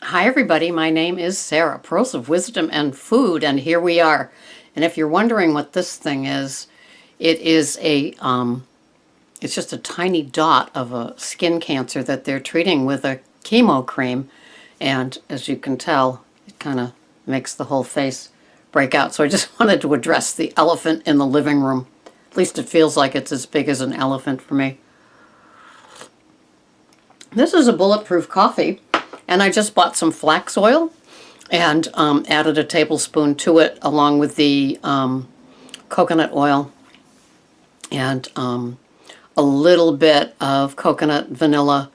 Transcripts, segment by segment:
Hi everybody, my name is Sarah, Pearls of Wisdom and Food, and here we are. And if you're wondering what this thing is, it is it's just a tiny dot of a skin cancer that they're treating with a chemo cream. And as you can tell, it kind of makes the whole face break out. So I just wanted to address the elephant in the living room. At least it feels like it's as big as an elephant for me. This is a bulletproof coffee. And I just bought some flax oil and added a tablespoon to it along with the coconut oil and a little bit of coconut vanilla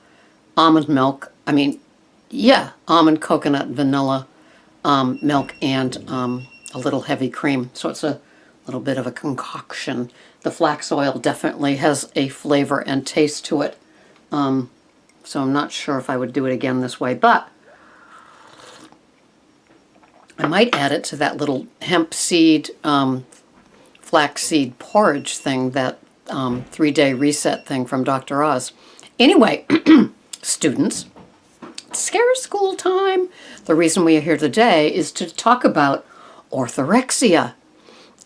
almond milk. Almond coconut vanilla milk and a little heavy cream. So it's a little bit of a concoction. The flax oil definitely has a flavor and taste to it. So I'm not sure if I would do it again this way, but I might add it to that little hemp seed, flax seed porridge thing, that 3-day reset thing from Dr. Oz. Anyway, students, it's scare school time. The reason we are here today is to talk about orthorexia.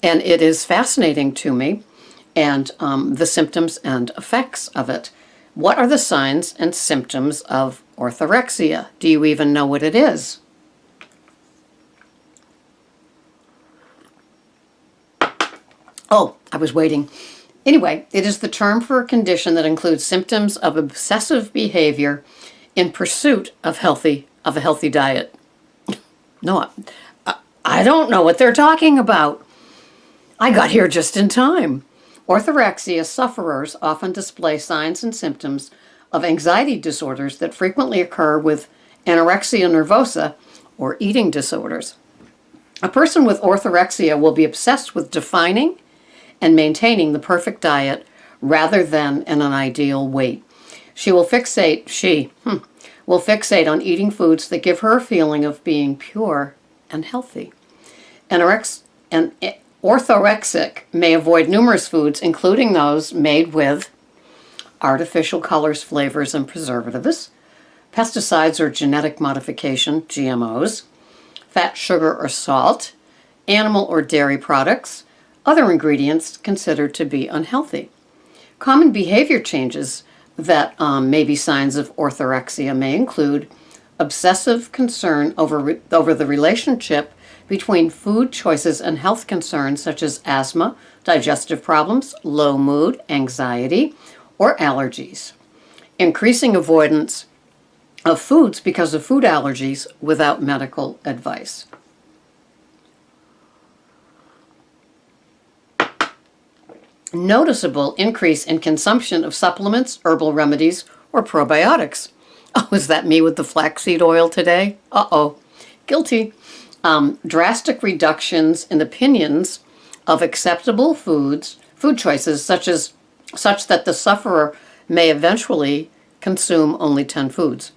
And it is fascinating to me, and the symptoms and effects of it. What are the signs and symptoms of orthorexia? Do you even know what it is? Oh, I was waiting. Anyway, it is the term for a condition that includes symptoms of obsessive behavior in pursuit of a healthy diet. No, I don't know what they're talking about. I got here just in time. Orthorexia sufferers often display signs and symptoms of anxiety disorders that frequently occur with anorexia nervosa or eating disorders. A person with orthorexia will be obsessed with defining and maintaining the perfect diet rather than an ideal weight. She will fixate on eating foods that give her a feeling of being pure and healthy. Orthorexic may avoid numerous foods, including those made with artificial colors, flavors, and preservatives, pesticides or genetic modification, GMOs, fat, sugar, or salt, animal or dairy products, other ingredients considered to be unhealthy. Common behavior changes that may be signs of orthorexia may include obsessive concern over the relationship between food choices and health concerns such as asthma, digestive problems, low mood, anxiety, or allergies. Increasing avoidance of foods because of food allergies without medical advice. Noticeable increase in consumption of supplements, herbal remedies, or probiotics. Oh, is that me with the flaxseed oil today? Uh-oh. Guilty. Drastic reductions in opinions of acceptable food choices, such that the sufferer may eventually consume only 10 foods.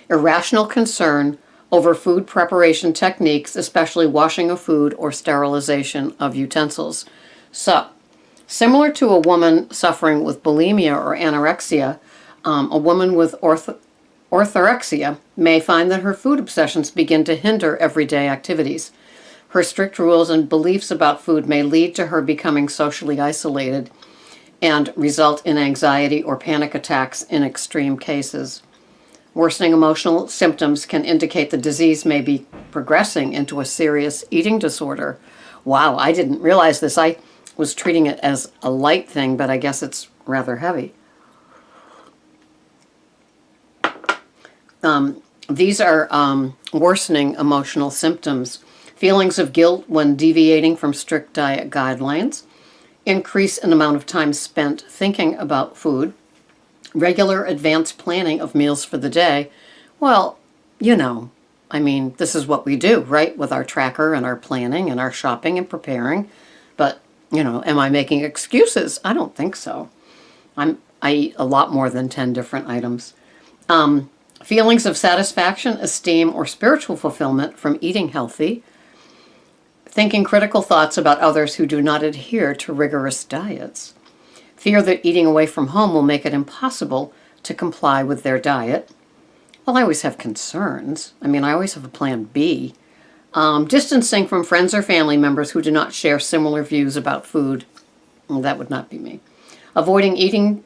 Irrational concern over food preparation techniques, especially washing of food or sterilization of utensils. So, similar to a woman suffering with bulimia or anorexia, a woman with orthorexia may find that her food obsessions begin to hinder everyday activities. Her strict rules and beliefs about food may lead to her becoming socially isolated and result in anxiety or panic attacks in extreme cases. Worsening emotional symptoms can indicate the disease may be progressing into a serious eating disorder. Wow, I didn't realize this. I was treating it as a light thing, but I guess it's rather heavy. These are worsening emotional symptoms. Feelings of guilt when deviating from strict diet guidelines, increase in amount of time spent thinking about food, regular advanced planning of meals for the day. Well, this is what we do, right? With our tracker and our planning and our shopping and preparing. But, am I making excuses? I don't think so. I eat a lot more than 10 different items. Feelings of satisfaction, esteem, or spiritual fulfillment from eating healthy. Thinking critical thoughts about others who do not adhere to rigorous diets. Fear that eating away from home will make it impossible to comply with their diet. Well, I always have concerns. I mean, I always have a plan B. Distancing from friends or family members who do not share similar views about food. Well, that would not be me. Avoiding eating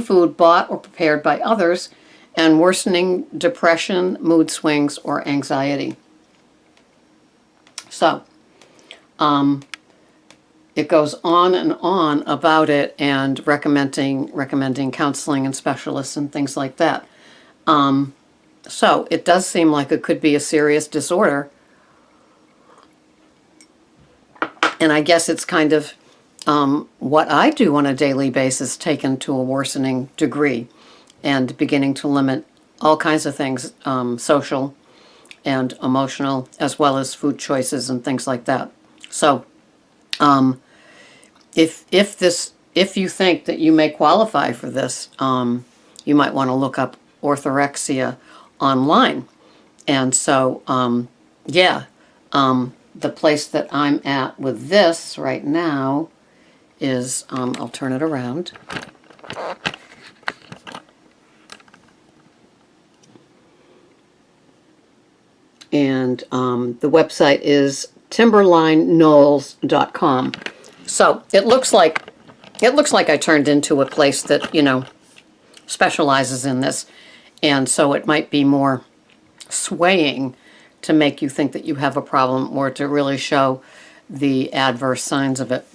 food bought or prepared by others, and worsening depression, mood swings, or anxiety. So, it goes on and on about it, and recommending counseling and specialists and things like that. So it does seem like it could be a serious disorder. And I guess it's kind of what I do on a daily basis taken to a worsening degree, and beginning to limit all kinds of things, social and emotional, as well as food choices and things like that. So if you think that you may qualify for this, you might want to look up orthorexia online. And so, the place that I'm at with this right now is, I'll turn it around. And the website is timberlineknolls.com. So it looks like I turned into a place that, specializes in this. And so it might be more swaying to make you think that you have a problem, or to really show the adverse signs of it.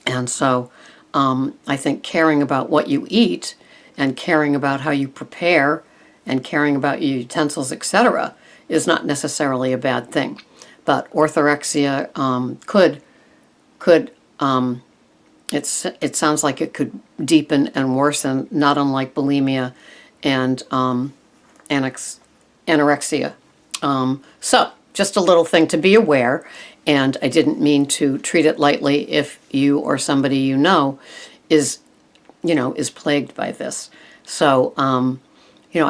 And so I think caring about what you eat, and caring about how you prepare, and caring about your utensils, etc., is not necessarily a bad thing. But orthorexia could it sounds like it could deepen and worsen, not unlike bulimia and anorexia. So just a little thing to be aware, and I didn't mean to treat it lightly if you or somebody you know is plagued by this. So, I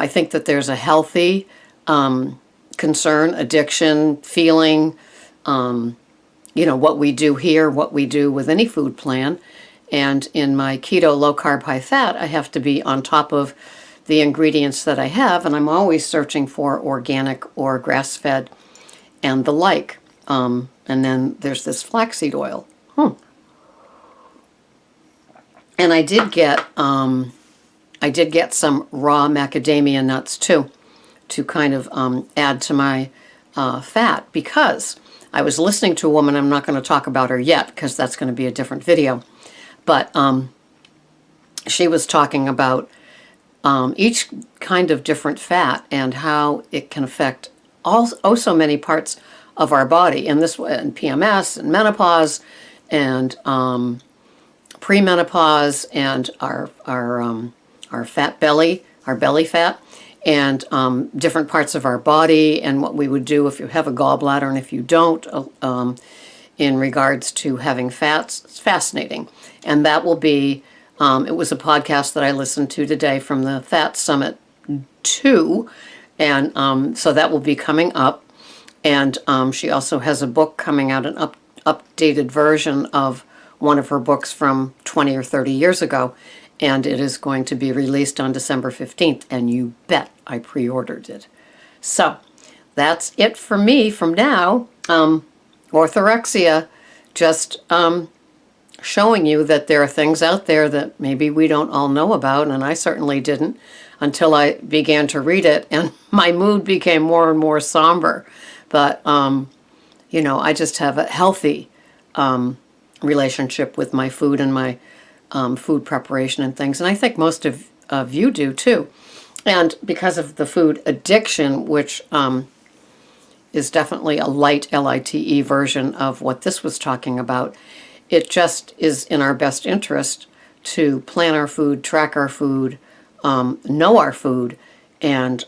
think that there's a healthy concern, addiction, feeling, what we do here, what we do with any food plan. And in my keto, low carb, high fat, I have to be on top of the ingredients that I have, and I'm always searching for organic or grass-fed and the like. And then there's this flaxseed oil. And I did get some raw macadamia nuts too, to kind of add to my fat, because I was listening to a woman. I'm not going to talk about her yet because that's going to be a different video. But she was talking about each kind of different fat and how it can affect so many parts of our body, and PMS and menopause and premenopause, and our fat belly, our belly fat, and different parts of our body, and what we would do if you have a gallbladder and if you don't, in regards to having fats. It's fascinating. And that will be, it was a podcast that I listened to today from the Fat Summit 2, and so that will be coming up. And she also has a book coming out, an updated version of one of her books from 20 or 30 years ago, and it is going to be released on December 15th, and you bet I pre-ordered it. So that's it for me from now. Orthorexia, just showing you that there are things out there that maybe we don't all know about, and I certainly didn't until I began to read it, and my mood became more and more somber. But, I just have a healthy relationship with my food and my food preparation and things, and I think most of you do too. And because of the food addiction, which is definitely a light, LITE version of what this was talking about, it just is in our best interest to plan our food, track our food, know our food, and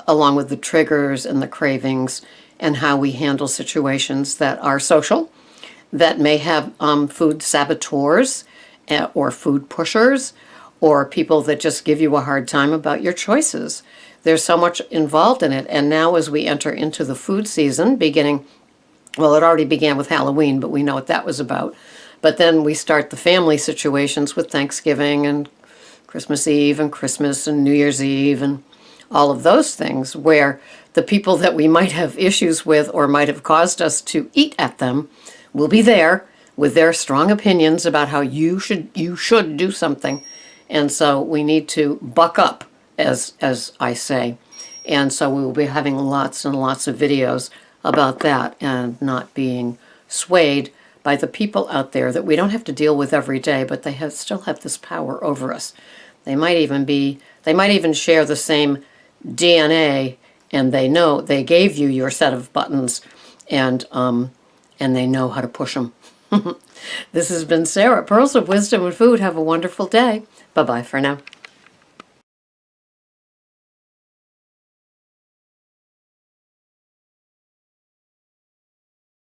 along with the triggers and the cravings, and how we handle situations that are social, that may have food saboteurs or food pushers, or people that just give you a hard time about your choices. There's so much involved in it. And now as we enter into the food season, it already began with Halloween, but we know what that was about. But then we start the family situations with Thanksgiving and Christmas Eve and Christmas and New Year's Eve and all of those things, where the people that we might have issues with or might have caused us to eat at them will be there with their strong opinions about how you should do something. And so we need to buck up, as I say. And so we will be having lots and lots of videos about that, and not being swayed by the people out there that we don't have to deal with every day, but they still have this power over us. They might even share the same DNA, and they know they gave you your set of buttons, and they know how to push them. This has been Sarah, Pearls of Wisdom and Food. Have a wonderful day. Bye-bye for now.